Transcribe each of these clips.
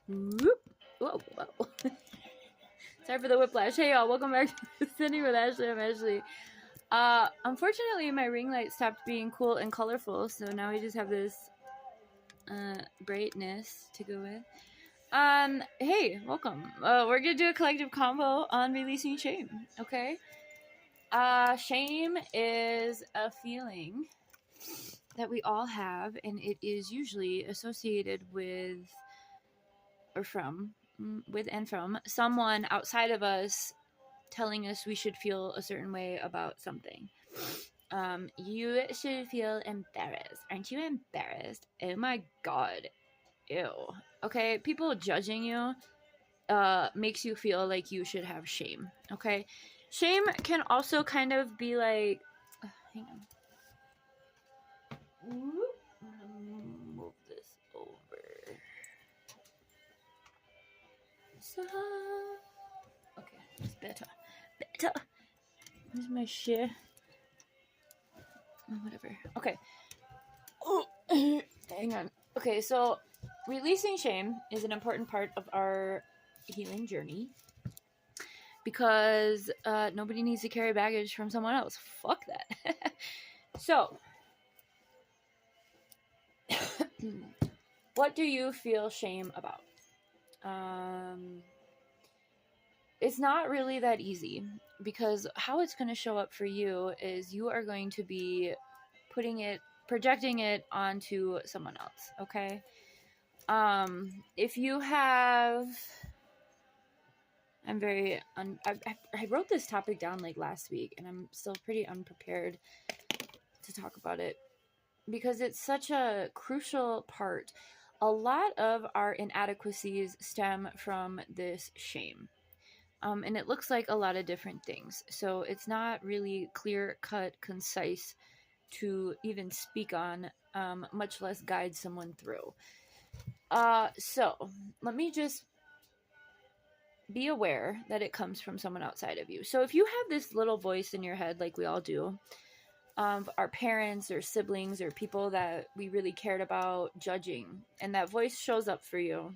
Whoop. Whoa, whoa. Sorry for the whiplash. Hey y'all, welcome back to Sitting with Ashley. I'm Ashley. Unfortunately my ring light stopped being cool and colorful, so now we just have this brightness to go with. Hey, welcome. We're gonna do a collective convo on releasing shame, okay? Shame is a feeling that we all have, and it is usually associated with from someone outside of us telling us we should feel a certain way about something. You should feel embarrassed. Aren't you embarrassed? Oh my god. Ew. Okay, people judging you makes you feel like you should have shame. Okay? Shame can also kind of be like hang on. Move this over. So okay, it's better. Where's my shit? Whatever. Okay. Oh, hang on. Okay, so releasing shame is an important part of our healing journey because nobody needs to carry baggage from someone else. Fuck that. So, what do you feel shame about? It's not really that easy because how it's going to show up for you is you are going to be projecting it onto someone else, okay? If you have, I wrote this topic down like last week and I'm still pretty unprepared to talk about it because it's such a crucial part. A lot of our inadequacies stem from this shame. And it looks like a lot of different things. So it's not really clear-cut, concise to even speak on, much less guide someone through. So let me just be aware that it comes from someone outside of you. So if you have this little voice in your head, like we all do, our parents or siblings or people that we really cared about judging, and that voice shows up for you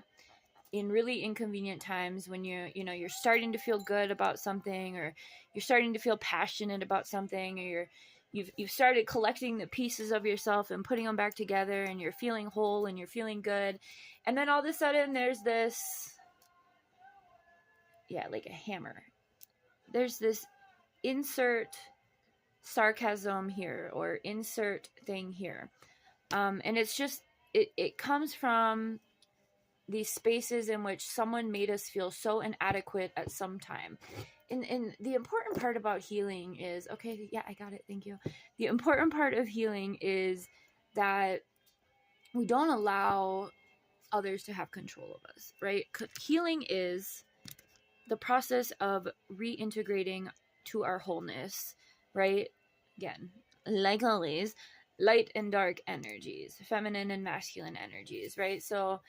in really inconvenient times when you're starting to feel good about something, or you're starting to feel passionate about something, or you've started collecting the pieces of yourself and putting them back together, and you're feeling whole and you're feeling good, and then all of a sudden there's this, like a hammer. There's this insert sarcasm here or insert thing here, and it's just it comes from these spaces in which someone made us feel so inadequate at some time. And the important part about healing is, okay, yeah, I got it, thank you. The important part of healing is that we don't allow others to have control of us, right? Healing is the process of reintegrating to our wholeness, right? Again, like always, light and dark energies, feminine and masculine energies, right? So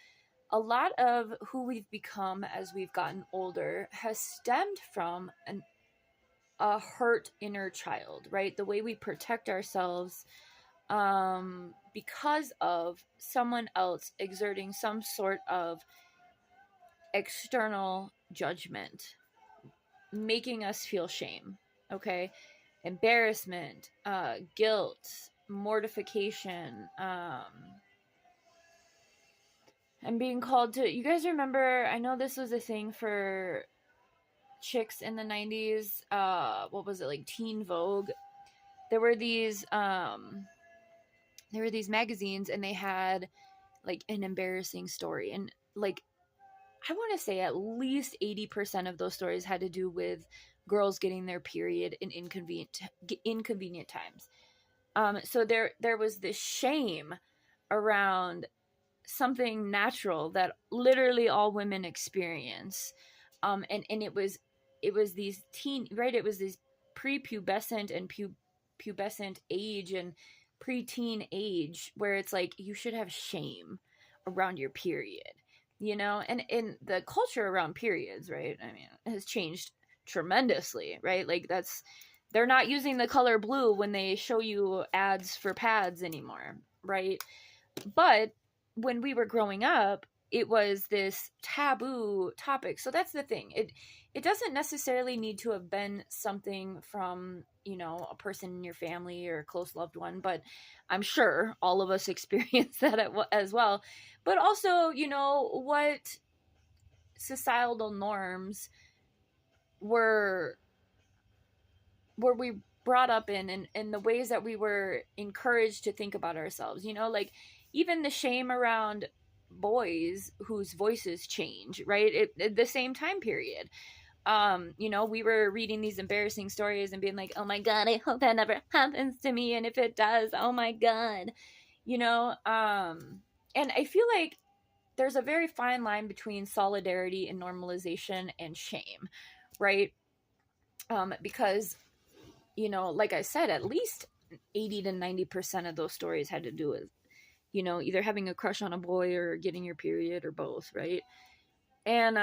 a lot of who we've become as we've gotten older has stemmed from a hurt inner child, right? The way we protect ourselves because of someone else exerting some sort of external judgment, making us feel shame, okay? Embarrassment, guilt, mortification, and being called to, you guys remember, I know this was a thing for chicks in the 90s, what was it, like Teen Vogue? There were these magazines, and they had like an embarrassing story, and like I want to say at least 80% of those stories had to do with girls getting their period in inconvenient times. So there was this shame around something natural that literally all women experience, and it was these it was this prepubescent and pubescent age and preteen age where it's like you should have shame around your period, and in the culture around periods, right, I mean, it has changed tremendously, right? Like they're not using the color blue when they show you ads for pads anymore, right? But when we were growing up, it was this taboo topic. So that's the thing. It doesn't necessarily need to have been something from, you know, a person in your family or a close loved one, but I'm sure all of us experience that as well. But also, you know, what societal norms were we brought up in, and the ways that we were encouraged to think about ourselves, you know, like even the shame around boys whose voices change, right? The same time period. You know, we were reading these embarrassing stories and being like, oh my God, I hope that never happens to me. And if it does, oh my God, you know, and I feel like there's a very fine line between solidarity and normalization and shame, right? Because, you know, like I said, at least 80 to 90% of those stories had to do with, you know, either having a crush on a boy or getting your period or both, right? And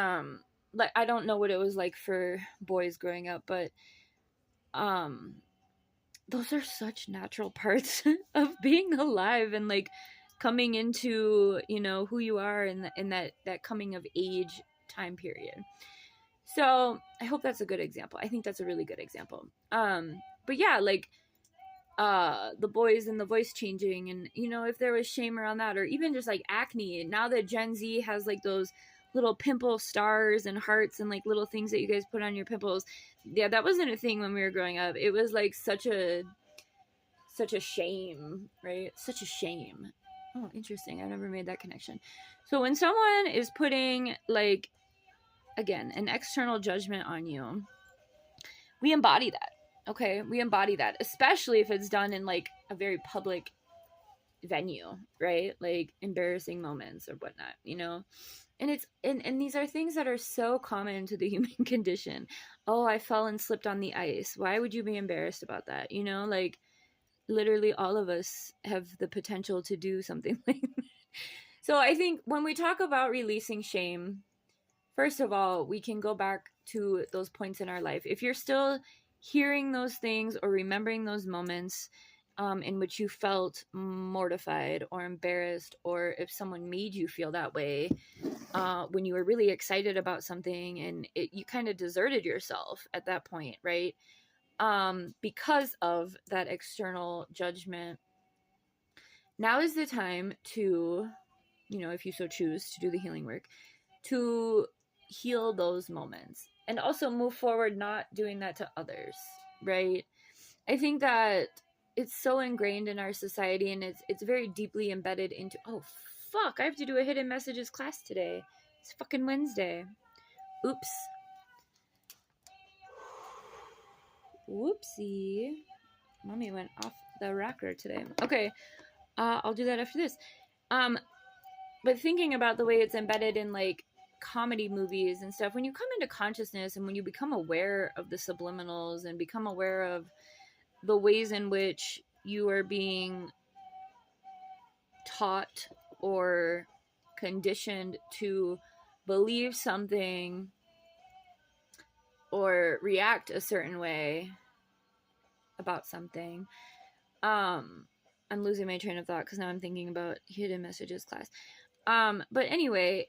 like I don't know what it was like for boys growing up, but um those are such natural parts of being alive and like coming into, you know, who you are in that coming of age time period. So I hope that's a good example. I think that's a really good example. But yeah, like the boys and the voice changing, and you know, if there was shame around that, or even just like acne, now that Gen Z has like those little pimple stars and hearts and like little things that you guys put on your pimples, yeah, that wasn't a thing when we were growing up. It was like such a shame, right? Such a shame. Oh, interesting. I never made that connection. So when someone is putting like, again, an external judgment on you, we embody that. Okay, we embody that, especially if it's done in like a very public venue, right? Like embarrassing moments or whatnot, you know. And it's and these are things that are so common to the human condition. Oh, I fell and slipped on the ice. Why would you be embarrassed about that? You know, like literally all of us have the potential to do something like that. So I think when we talk about releasing shame, first of all, we can go back to those points in our life. If you're still hearing those things or remembering those moments in which you felt mortified or embarrassed, or if someone made you feel that way when you were really excited about something and you kind of deserted yourself at that point, right? Because of that external judgment, now is the time to, you know, if you so choose to do the healing work, to heal those moments and also move forward not doing that to others, right? I think that it's so ingrained in our society, and it's very deeply embedded into, oh fuck, I have to do a hidden messages class today. It's fucking Wednesday. Oops. Whoopsie. Mommy went off the rocker today. Okay. I'll do that after this. But thinking about the way it's embedded in like comedy movies and stuff, when you come into consciousness and when you become aware of the subliminals and become aware of the ways in which you are being taught or conditioned to believe something or react a certain way about something, I'm losing my train of thought because now I'm thinking about hidden messages class. But anyway,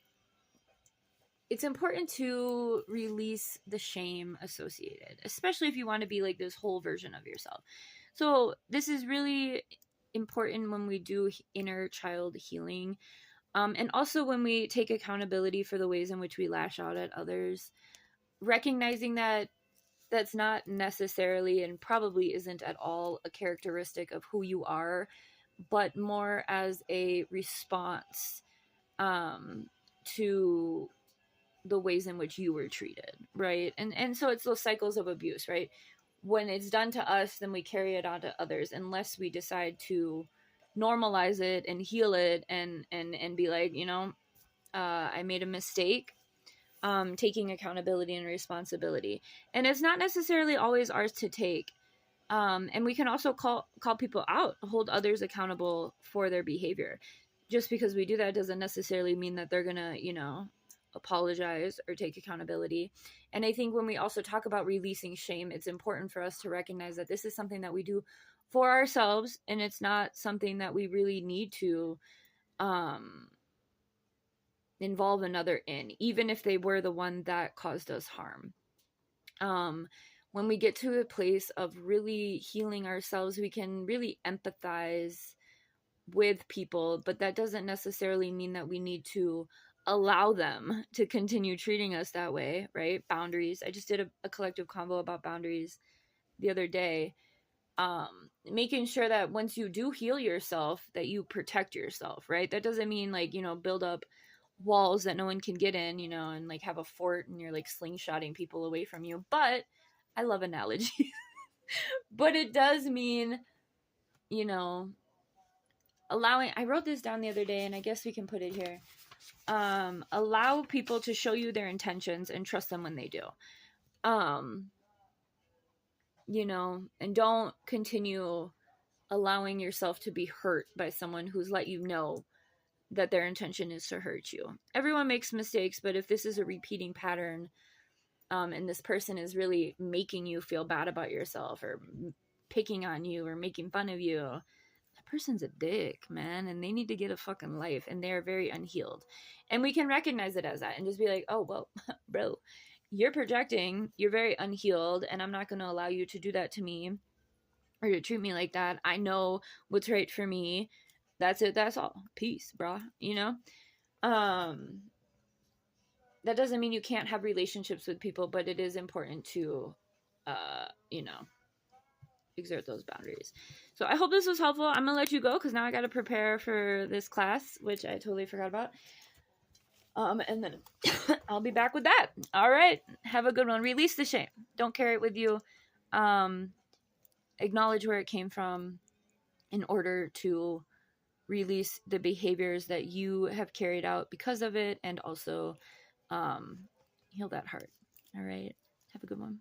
it's important to release the shame associated, especially if you want to be like this whole version of yourself. So this is really important when we do inner child healing. And also when we take accountability for the ways in which we lash out at others, recognizing that that's not necessarily and probably isn't at all a characteristic of who you are, but more as a response to the ways in which you were treated, right? And so it's those cycles of abuse, right? When it's done to us, then we carry it on to others, unless we decide to normalize it and heal it and be like, you know, I made a mistake. Taking accountability and responsibility. And it's not necessarily always ours to take. And we can also call people out, hold others accountable for their behavior. Just because we do that doesn't necessarily mean that they're gonna, you know, apologize or take accountability. And I think when we also talk about releasing shame, it's important for us to recognize that this is something that we do for ourselves, and it's not something that we really need to involve another in, even if they were the one that caused us harm. When we get to a place of really healing ourselves, we can really empathize with people, but that doesn't necessarily mean that we need to allow them to continue treating us that way, right? Boundaries. I just did a collective convo about boundaries the other day. Making sure that once you do heal yourself, that you protect yourself, right? That doesn't mean like, build up walls that no one can get in, and like have a fort and you're like slingshotting people away from you. But I love analogies. But it does mean, allowing, I wrote this down the other day and I guess we can put it here. Allow people to show you their intentions and trust them when they do. And don't continue allowing yourself to be hurt by someone who's let you know that their intention is to hurt you. Everyone makes mistakes, but if this is a repeating pattern, and this person is really making you feel bad about yourself or picking on you or making fun of you, that person's a dick, man, and they need to get a fucking life, and they're very unhealed. And we can recognize it as that and just be like, oh, well, bro, you're projecting, you're very unhealed, and I'm not going to allow you to do that to me or to treat me like that. I know what's right for me. That's it. That's all. Peace, brah. That doesn't mean you can't have relationships with people, but it is important to, exert those boundaries. So I hope this was helpful. I'm gonna let you go because now I got to prepare for this class, which I totally forgot about. And then I'll be back with that. All right. Have a good one. Release the shame. Don't carry it with you. Acknowledge where it came from in order to release the behaviors that you have carried out because of it, and also heal that heart. All right. Have a good one.